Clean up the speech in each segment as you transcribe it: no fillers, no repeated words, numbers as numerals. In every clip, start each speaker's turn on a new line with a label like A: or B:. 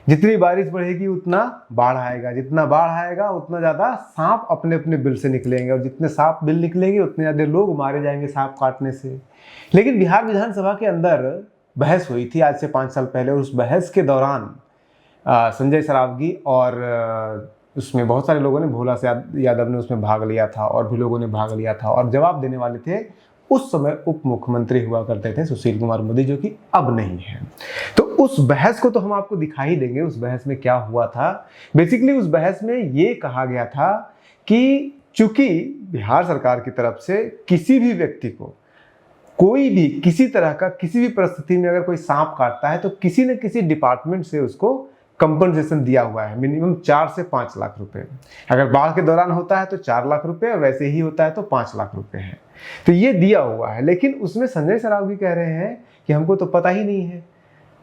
A: जितनी बारिश बढ़ेगी उतना बाढ़ आएगा, जितना बाढ़ आएगा उतना ज्यादा सांप अपने अपने बिल से निकलेंगे, और जितने सांप बिल निकलेंगे उतने ज्यादा लोग मारे जाएंगे सांप काटने से। लेकिन बिहार विधानसभा के अंदर बहस हुई थी आज से 5 साल पहले, और उस बहस के दौरान संजय सरावगी और उसमें बहुत सारे लोगों ने, भोला यादव ने उसमें भाग लिया था और भी लोगों ने भाग लिया था, और जवाब देने वाले थे उस समय उप मुख्यमंत्री हुआ करते थे सुशील कुमार मोदी, जो कि अब नहीं है। तो उस बहस को तो हम आपको दिखा ही देंगे, उस बहस में क्या हुआ था। बेसिकली उस बहस में ये कहा गया था कि चूंकि बिहार सरकार की तरफ से किसी भी व्यक्ति को कोई भी किसी तरह का किसी भी परिस्थिति में अगर कोई सांप काटता है तो किसी न किसी डिपार्टमेंट से उसको कंपनसेशन दिया हुआ है, मिनिमम 4 से 5 लाख रुपए। अगर बाढ़ के दौरान होता है तो 4 लाख रुपए, वैसे ही होता है तो 5 लाख रुपए है, तो ये दिया हुआ है। लेकिन उसमें संजय सरावगी कह रहे हैं कि हमको तो पता ही नहीं है,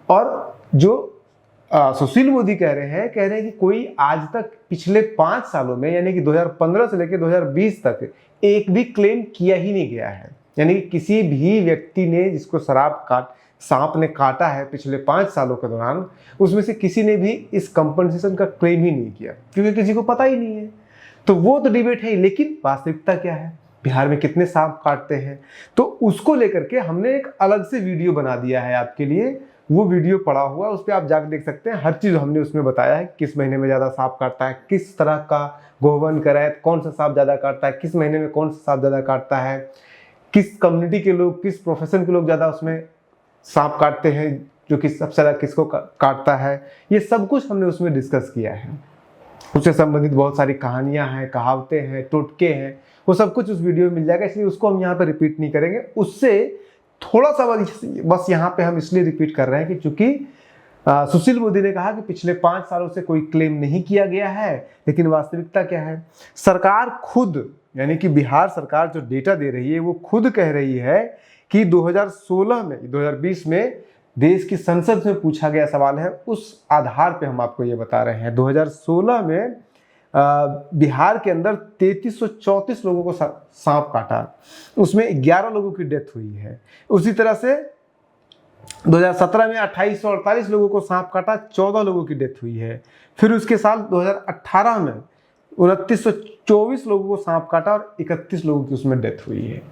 A: और जो सुशील मोदी कह रहे हैं कि कोई आज तक पिछले 5 सालों में, यानी कि 2015 से लेकर 2020 तक एक भी क्लेम किया ही नहीं गया है। यानी कि किसी भी व्यक्ति ने जिसको सांप ने काटा है पिछले 5 सालों के दौरान, उसमें से किसी ने भी इस कंपनसेशन का क्लेम ही नहीं किया, क्योंकि किसी को पता ही नहीं है। तो वो तो डिबेट है, लेकिन वास्तविकता क्या है, बिहार में कितने सांप काटते हैं, तो उसको लेकर के हमने एक अलग से वीडियो बना दिया है आपके लिए। वो वीडियो पड़ा हुआ, उस पर आप जाकर देख सकते हैं। हर चीज हमने उसमें बताया है, किस महीने में ज्यादा सांप काटता है, किस तरह का गोवन कराए, कौन सा सांप ज्यादा काटता है, किस महीने में कौन सा सांप ज्यादा काटता है, किस कम्युनिटी के लोग, किस प्रोफेशन के लोग ज्यादा उसमें सांप काटते हैं, जो कि सबसे ज्यादा किसको काटता है, ये सब कुछ हमने उसमें डिस्कस किया है। उससे संबंधित बहुत सारी कहानियां हैं, कहावतें हैं, टोटके हैं, वो सब कुछ उस वीडियो में मिल जाएगा, इसलिए उसको हम यहाँ पे रिपीट नहीं करेंगे। उससे थोड़ा सा बस यहाँ पे हम इसलिए रिपीट कर रहे हैं कि चूंकि सुशील मोदी ने कहा कि पिछले 5 सालों से कोई क्लेम नहीं किया गया है, लेकिन वास्तविकता क्या है, सरकार खुद, यानी कि बिहार सरकार जो डेटा दे रही है वो खुद कह रही है कि 2016 में 2020 में देश की संसद में पूछा गया सवाल है, उस आधार पे हम आपको ये बता रहे हैं। 2016 में बिहार के अंदर 3334 लोगों को सांप काटा, उसमें 11 लोगों की डेथ हुई है। उसी तरह से 2017 में 2848 लोगों को सांप काटा, 14 लोगों की डेथ हुई है। फिर उसके साल 2018 में 2924 लोगों को सांप काटा और 31 लोगों की उसमें डेथ हुई है।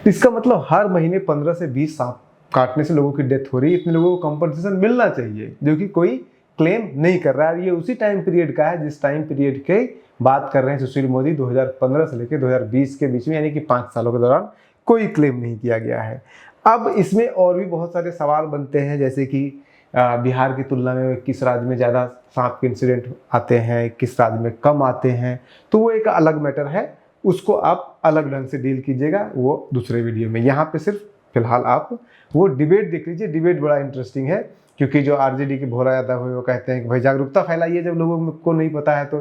A: इसका मतलब हर महीने 15 से 20 सांप काटने से लोगों की डेथ हो रही है। इतने लोगों को कंपनसेशन मिलना चाहिए, जो कि कोई क्लेम नहीं कर रहा है। ये उसी टाइम पीरियड का है जिस टाइम पीरियड के बात कर रहे हैं सुशील मोदी, 2015 से लेकर 2020 के बीच में, यानी कि 5 सालों के दौरान कोई क्लेम नहीं किया गया है। अब इसमें और भी बहुत सारे सवाल बनते हैं, जैसे कि बिहार की तुलना में किस राज्य में ज़्यादा सांप के इंसिडेंट आते हैं, किस राज्य में कम आते हैं, तो वो एक अलग मैटर है, उसको आप अलग ढंग से डील कीजिएगा वो दूसरे वीडियो में। यहाँ पे सिर्फ फिलहाल आप वो डिबेट देख लीजिए। डिबेट बड़ा इंटरेस्टिंग है, क्योंकि जो आरजेडी के भोला यादव है वो कहते हैं कि भाई जागरूकता फैलाइए जब लोगों को नहीं पता है, तो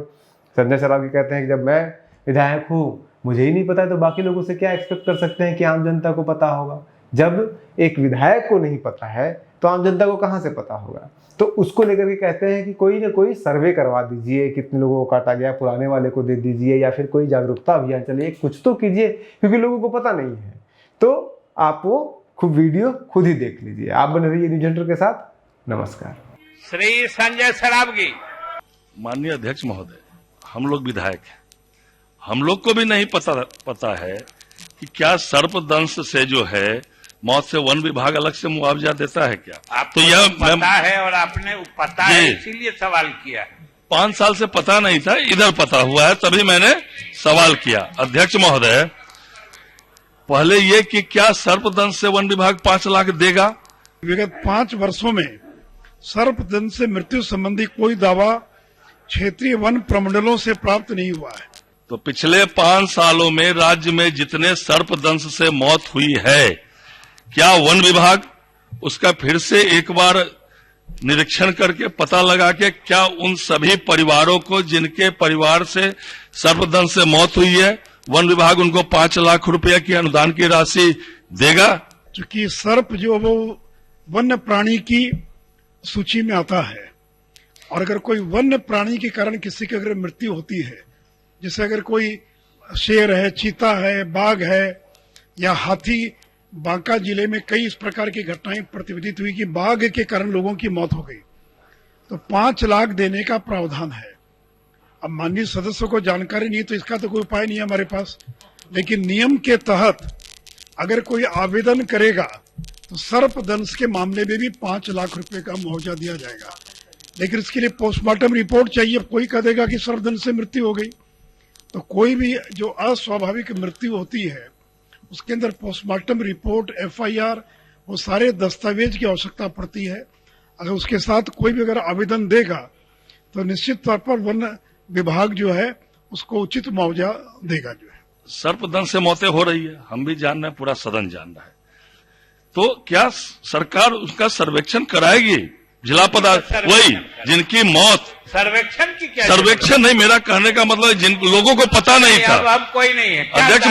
A: संजय सरावगी कहते हैं कि जब मैं विधायक हूँ मुझे ही नहीं पता है तो बाकी लोगों से क्या एक्सपेक्ट कर सकते हैं कि आम जनता को पता होगा। जब एक विधायक को नहीं पता है तो आम जनता को कहाँ से पता होगा। तो उसको लेकर के कहते हैं कि कोई ना कोई सर्वे करवा दीजिए, कितने लोगों को काटा गया, पुराने वाले को दे दीजिए, या फिर कोई जागरूकता अभियान चलिए, कुछ तो कीजिए, क्योंकि लोगों को पता नहीं है। तो आप वो खुद वीडियो खुद ही देख लीजिए। आप बने रहिए न्यूज हंटर के साथ। नमस्कार।
B: श्री संजय सरावगी।
C: माननीय अध्यक्ष महोदय, हम लोग विधायक हैं, हम लोग को भी नहीं पता है कि क्या सर्पदंश से जो है मौत से वन विभाग अलग से मुआवजा देता है क्या।
B: आपको तो यह पता है और आपने पता है इसीलिए सवाल किया।
C: 5 साल से पता नहीं था, इधर पता हुआ है तभी मैंने सवाल किया। अध्यक्ष महोदय, पहले ये कि क्या सर्पदंश से वन विभाग 5 लाख देगा।
D: विगत 5 वर्षों में सर्पदंश से मृत्यु संबंधी कोई दावा क्षेत्रीय वन प्रमंडलों से प्राप्त नहीं हुआ है।
C: तो पिछले 5 सालों में राज्य में जितने सर्पदंश से मौत हुई है, क्या वन विभाग उसका फिर से एक बार निरीक्षण करके पता लगा के क्या उन सभी परिवारों को जिनके परिवार से सर्पदंश से मौत हुई है, वन विभाग उनको 5 लाख रुपया की अनुदान की राशि देगा।
D: क्योंकि सर्प जो वो वन्य प्राणी की सूची में आता है, और अगर कोई वन्य प्राणी के कारण किसी की अगर मृत्यु होती है, जैसे अगर कोई शेर है, चीता है, बाघ है या हाथी, बांका जिले में कई इस प्रकार की घटनाएं प्रतिवेदित हुई कि बाघ के कारण लोगों की मौत हो गई। तो 5 लाख देने का प्रावधान है। अब माननीय सदस्यों को जानकारी नहीं तो इसका तो कोई उपाय नहीं है हमारे पास, लेकिन नियम के तहत अगर कोई आवेदन करेगा तो सर्पदंश के मामले में भी 5 लाख रुपए का मुआवजा दिया जाएगा। लेकिन इसके लिए पोस्टमार्टम रिपोर्ट चाहिए। कोई कह देगा कि सर्पदंश से मृत्यु हो गई, तो कोई भी जो अस्वाभाविक मृत्यु होती है उसके अंदर पोस्टमार्टम रिपोर्ट, FIR, वो सारे दस्तावेज की आवश्यकता पड़ती है। अगर उसके साथ कोई भी अगर आवेदन देगा तो निश्चित तौर पर वन विभाग जो है उसको उचित मुआवजा देगा। जो है
C: सर्पदंश से मौतें हो रही है, हम भी जान रहे हैं, पूरा सदन जान रहा है, तो क्या सरकार उसका सर्वेक्षण कराएगी? जिला पदाधिकारी वही जिनकी मौत,
B: सर्वेक्षण की क्या
C: सर्वेक्षण नहीं, मेरा कहने का मतलब जिन लोगों को पता नहीं था।
B: अब कोई नहीं है।
C: अध्यक्ष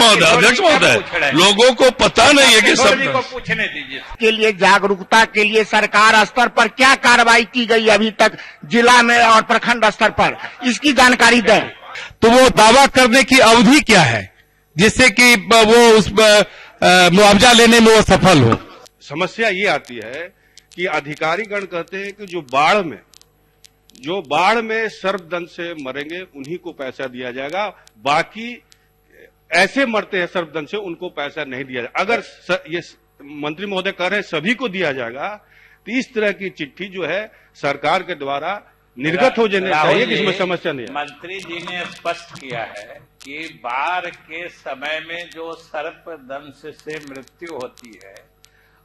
C: महोदय, लोगों को पता नहीं है कि सब
B: को पूछने दीजिए।
E: के लिए जागरूकता के लिए सरकार स्तर पर क्या कार्रवाई की गई अभी तक जिला में और प्रखंड स्तर पर, इसकी जानकारी दें।
F: तो वो दावा करने की अवधि क्या है जिससे कि वो उस मुआवजा लेने में वो सफल हो?
G: समस्या ये आती है कि अधिकारीगण कहते हैं कि जो बाढ़ में सर्पदंश से मरेंगे उन्हीं को पैसा दिया जाएगा, बाकी ऐसे मरते हैं सर्पदंश से उनको पैसा नहीं दिया जाएगा। अगर ये मंत्री महोदय कह रहे हैं सभी को दिया जाएगा, तो इस तरह की चिट्ठी जो है सरकार के द्वारा निर्गत हो जानी चाहिए, इसमें समस्या नहीं है।
B: मंत्री जी ने स्पष्ट किया है कि बाढ़ के समय में जो सर्पदंश से मृत्यु होती है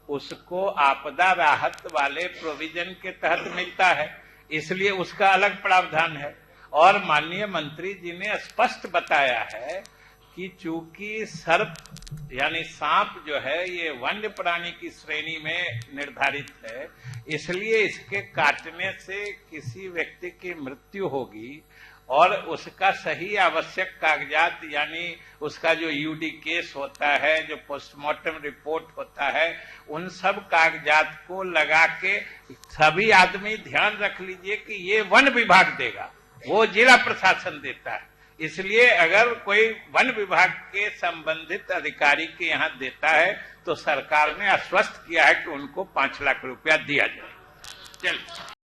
B: उसको आपदा राहत वाले प्रोविजन के तहत मिलता है, इसलिए उसका अलग प्रावधान है। और माननीय मंत्री जी ने स्पष्ट बताया है कि चूंकि सर्प यानी सांप जो है ये वन्य प्राणी की श्रेणी में निर्धारित है, इसलिए इसके काटने से किसी व्यक्ति की मृत्यु होगी और उसका सही आवश्यक कागजात यानी उसका जो यूडी केस होता है, जो पोस्टमार्टम रिपोर्ट होता है, उन सब कागजात को लगा के सभी आदमी ध्यान रख लीजिए कि ये वन विभाग देगा, वो जिला प्रशासन देता है। इसलिए अगर कोई वन विभाग के संबंधित अधिकारी के यहाँ देता है तो सरकार ने आश्वस्त किया है कि उनको 5 लाख रुपया दिया जाए। चलिए।